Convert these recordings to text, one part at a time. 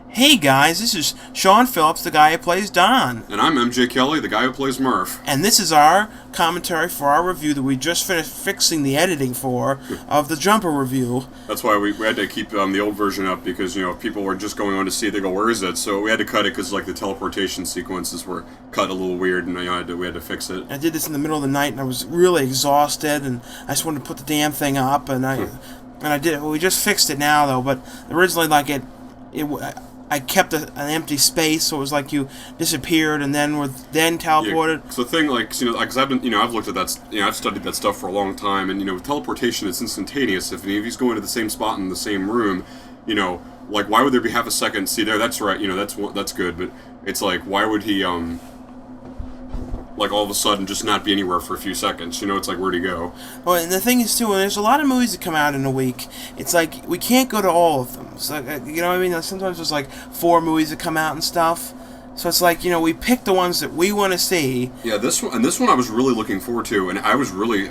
Hey guys, this is Sean Phillips, the guy who plays Don. And I'm MJ Kelly, the guy who plays Murph. And this is our commentary for our review that we just finished fixing the editing for of the Jumper review. That's why we had to keep the old version up because, if people were just going on to see it, they go, where is it? So we had to cut it because, the teleportation sequences were cut a little weird and we had to fix it. I did this in the middle of the night and I was really exhausted and I just wanted to put the damn thing up and I did it. Well, we just fixed it now though, but originally I kept an empty space, so it was like you disappeared and then were teleported. Yeah, so the thing, because I've been, I've looked at that, I've studied that stuff for a long time, and with teleportation, it's instantaneous. If he's going to the same spot in the same room, why would there be half a second? See there, that's right, that's good, but it's like, why would he, all of a sudden just not be anywhere for a few seconds? It's like, where'd he go? Well, and the thing is, too, when there's a lot of movies that come out in a week, it's like, we can't go to all of them. So, you know what I mean? Sometimes there's, 4 movies that come out and stuff. So it's like, we pick the ones that we want to see. Yeah, this one I was really looking forward to, and I was really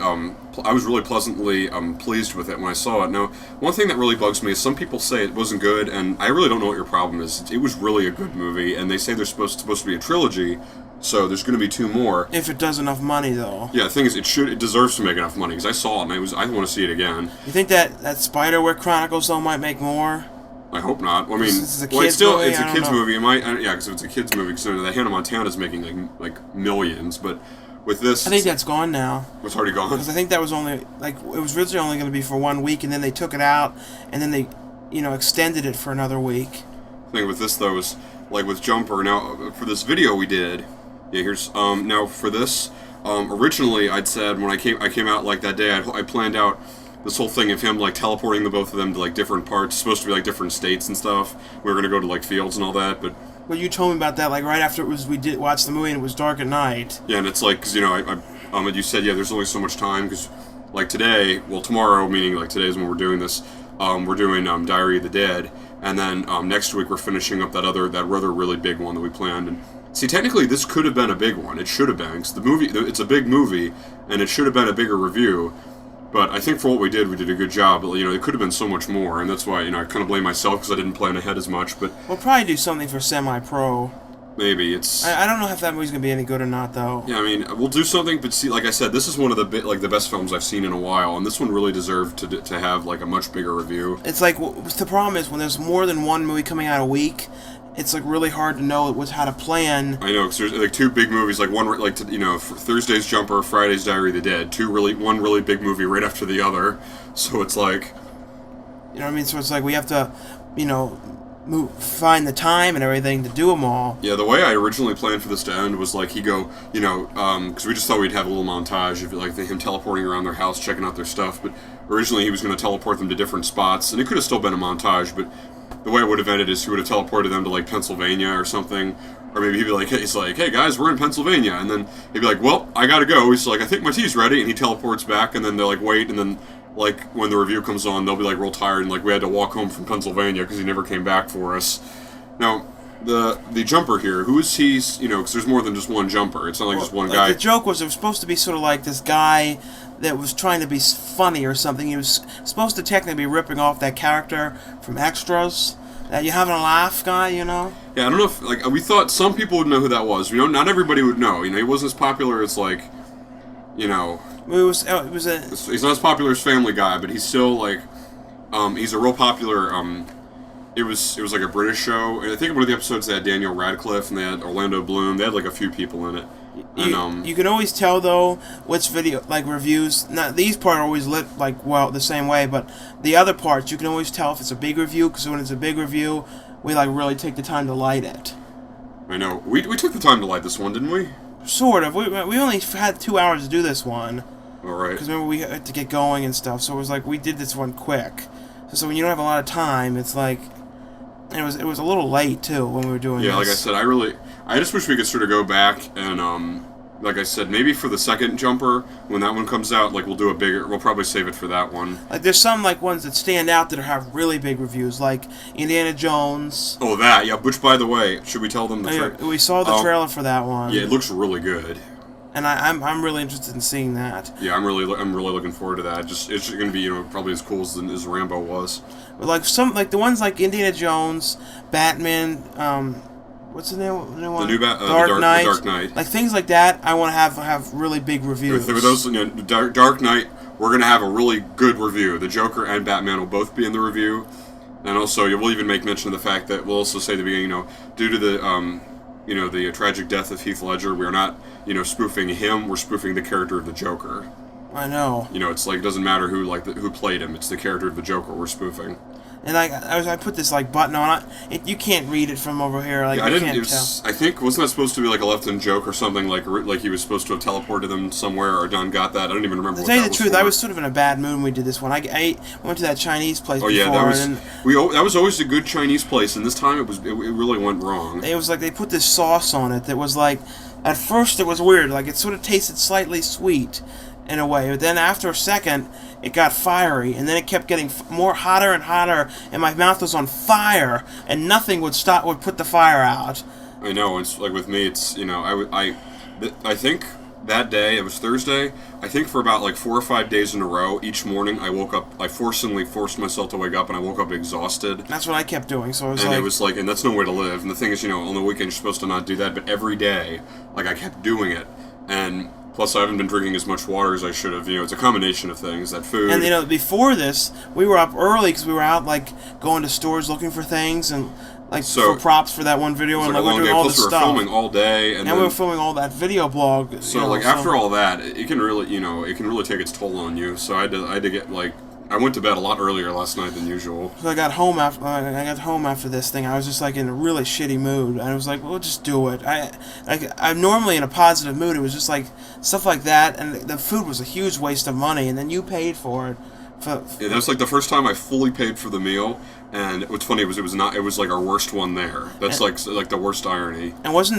pleasantly pleased with it when I saw it. Now, one thing that really bugs me is some people say it wasn't good, and I really don't know what your problem is. It was really a good movie, and they say there's supposed to be a trilogy. So there's going to be 2 more. If it does enough money, though. Yeah, the thing is, it deserves to make enough money because I saw it and I want to see it again. You think that Spiderware Chronicles though might make more? I hope not. I mean, it's a kids movie. It's a kids movie. It might, because if it's a kids movie, because the Hannah Montana is making like millions, but with this, I think that's gone now. It's already gone. Because I think that was only it was originally only going to be for 1 week, and then they took it out, and then they, extended it for another week. The thing with this though is with Jumper. Now for this video we did. Yeah, here's now for this. Originally, I'd said when I came out that day, I planned out this whole thing of him teleporting the both of them to different parts, supposed to be different states and stuff. We were gonna go to fields and all that, but. Well, you told me about that right after we did watch the movie and it was dark at night. Yeah, and it's because you said there's only so much time because today, tomorrow, meaning today is when we're doing this. We're doing Diary of the Dead, and then next week we're finishing up that other really big one that we planned. And see, technically, this could have been a big one. It should have been, because it's a big movie, and it should have been a bigger review. But I think for what we did a good job. But, it could have been so much more, and that's why, I kind of blame myself because I didn't plan ahead as much. But we'll probably do something for Semi-Pro. Maybe it's. I don't know if that movie's gonna be any good or not, though. Yeah, I mean, we'll do something, but see, like I said, this is one of the best films I've seen in a while, and this one really deserved to have a much bigger review. It's the problem is when there's more than one movie coming out a week. It's really hard to know how to plan. I know, because there's 2 big movies, one Thursday's Jumper, Friday's Diary of the Dead, one really big movie right after the other. So it's you know what I mean? So it's we have to, find the time and everything to do them all. Yeah, the way I originally planned for this to end was he go, because we just thought we'd have a little montage of him teleporting around their house, checking out their stuff. But originally he was going to teleport them to different spots, and it could have still been a montage, but. The way it would have ended is he would have teleported them to Pennsylvania or something, or maybe he'd be hey guys, we're in Pennsylvania, and then he'd be well, I gotta go. He's I think my tea's ready, and he teleports back, and then they're wait, and then when the review comes on, they'll be real tired, and we had to walk home from Pennsylvania because he never came back for us. Now the Jumper here, who is he? Because there's more than just one Jumper. It's not just one guy. The joke was it was supposed to be sort of this guy that was trying to be funny or something. He was supposed to technically be ripping off that character from Extras. That You Having a Laugh guy, Yeah, I don't know if, we thought some people would know who that was. Not everybody would know. He wasn't as popular as, It was He's not as popular as Family Guy, but he's still, he's a real popular, It was a British show, and I think one of the episodes they had Daniel Radcliffe, and they had Orlando Bloom. They had, a few people in it. And, you can always tell though which video reviews. Not these part are always lit the same way, but the other parts you can always tell if it's a big review because when it's a big review, we really take the time to light it. I know we took the time to light this one, didn't we? Sort of. We only had 2 hours to do this one. All right. Because remember we had to get going and stuff, so it was we did this one quick. So when you don't have a lot of time, it's it was a little late too when we were doing this. Yeah, like I said, I just wish we could sort of go back and like I said, maybe for the second Jumper when that one comes out, we'll do a bigger. We'll probably save it for that one. There's some ones that stand out that have really big reviews, like Indiana Jones. Oh, that, yeah. Which, by the way, should we tell them we saw the trailer for that one. Yeah, it looks really good. and I'm really interested in seeing that. Yeah, I'm really looking forward to that. It's going to be probably as cool as Rambo was. But like the ones like Indiana Jones, Batman, what's the new one? The Dark Knight. The Dark Knight. Like things like that, I want to have really big reviews. With those, Dark Knight, we're going to have a really good review. The Joker and Batman will both be in the review, and also we'll even make mention of the fact that we'll also say at the beginning, due to the the tragic death of Heath Ledger, we're not spoofing him. We're spoofing the character of the Joker. I know. It's like it doesn't matter who played him. It's the character of the Joker we're spoofing. And I put this button on it. You can't read it from over here. Like, yeah, you can't tell. I think wasn't that supposed to be like a left-in joke or something? Like he was supposed to have teleported them somewhere, or Don got that. I don't even remember. To tell you the truth, I was sort of in a bad mood when we did this one. I went to that Chinese place before. Yeah, that was always a good Chinese place, and this time it really went wrong. It was like they put this sauce on it that was like, at first it was weird. Like it sort of tasted slightly sweet, in a way, but then after a second it got fiery, and then it kept getting more hotter and hotter, and my mouth was on fire, and nothing would put the fire out. I know. It's like with me, it's I think that day, it was Thursday, I think for about like 4 or 5 days in a row, each morning I woke up, I forced myself to wake up, and I woke up exhausted. That's what I kept doing, so it was like, and that's no way to live. And the thing is, on the weekend you're supposed to not do that, but every day, like I kept doing it, and plus, I haven't been drinking as much water as I should have. It's a combination of things. That food. And before this, we were up early because we were out like going to stores looking for things and for props for that one video, and like we were doing all this stuff. We were filming all day, and we were filming all that video blog. So after all that, it can really take its toll on you. So I had to get I went to bed a lot earlier last night than usual. So I got home after this thing. I was just like in a really shitty mood. I was like, "We'll just do it." I'm normally in a positive mood. It was just like stuff like that, and the food was a huge waste of money. And then you paid for it. Yeah, that was like the first time I fully paid for the meal. And what's funny was it was like our worst one there. That's like the worst irony. And wasn't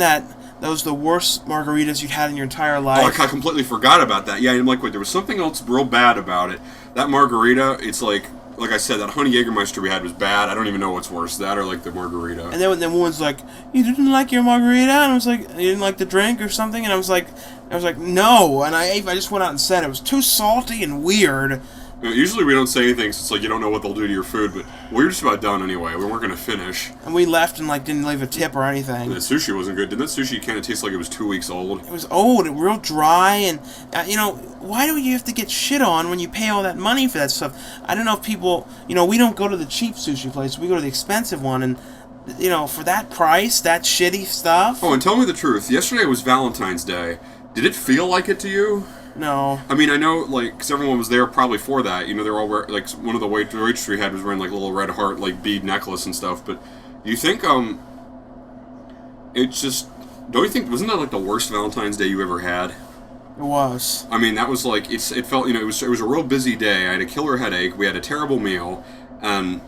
those the worst margaritas you'd had in your entire life? Oh, I completely forgot about that. Yeah, I'm like, wait, there was something else real bad about it. That margarita, it's like I said, that honey Jägermeister we had was bad. I don't even know what's worse, that or like the margarita. And then woman's like, "You didn't like your margarita?" And I was like, "You didn't like the drink or something?" And I was like, "No." And I just went out and said it was too salty and weird. Usually we don't say anything, so it's like you don't know what they'll do to your food, but we were just about done anyway. We weren't going to finish. And we left and didn't leave a tip or anything. And the sushi wasn't good. Didn't that sushi kind of taste like it was 2 weeks old? It was old and real dry, and why do you have to get shit on when you pay all that money for that stuff? I don't know if people, we don't go to the cheap sushi place. We go to the expensive one, and for that price, that shitty stuff. Oh, and tell me the truth. Yesterday was Valentine's Day. Did it feel like it to you? No. I mean, I know, because everyone was there probably for that. They're all wearing, one of the waitress we had was wearing, a little red heart, bead necklace and stuff. But do you think, it's just, don't you think, wasn't that, the worst Valentine's Day you ever had? It was. I mean, that was, it felt, it was a real busy day. I had a killer headache. We had a terrible meal. And,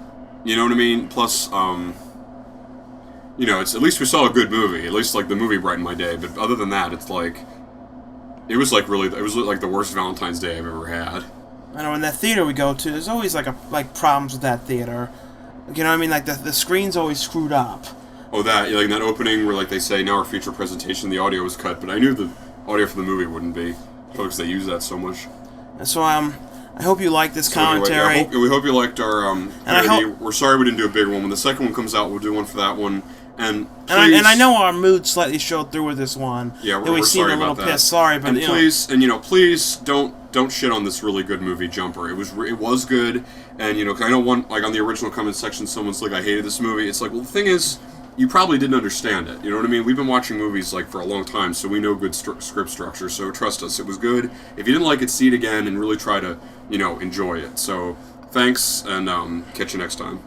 you know what I mean? Plus, it's, at least we saw a good movie. At least, the movie brightened my day. But other than that, it's, it was it was the worst Valentine's Day I've ever had. I know, in that theater we go to, there's always problems with that theater. You know what I mean? The screen's always screwed up. Oh, that, in that opening where they say, now our feature presentation, the audio was cut, but I knew the audio for the movie wouldn't be, because they use that so much. And so, I hope you like this commentary. Anyway, we hope you liked our, we're sorry we didn't do a bigger one. When the second one comes out, we'll do one for that one. And I know our mood slightly showed through with this one. Yeah, we're sorry about that. Pissed. Sorry, but please don't shit on this really good movie, Jumper. It was good, and I know one on the original comment section, someone's like, I hated this movie. It's like, well, the thing is, you probably didn't understand it. You know what I mean? We've been watching movies for a long time, so we know good script structure. So trust us, it was good. If you didn't like it, see it again and really try to enjoy it. So thanks, and catch you next time.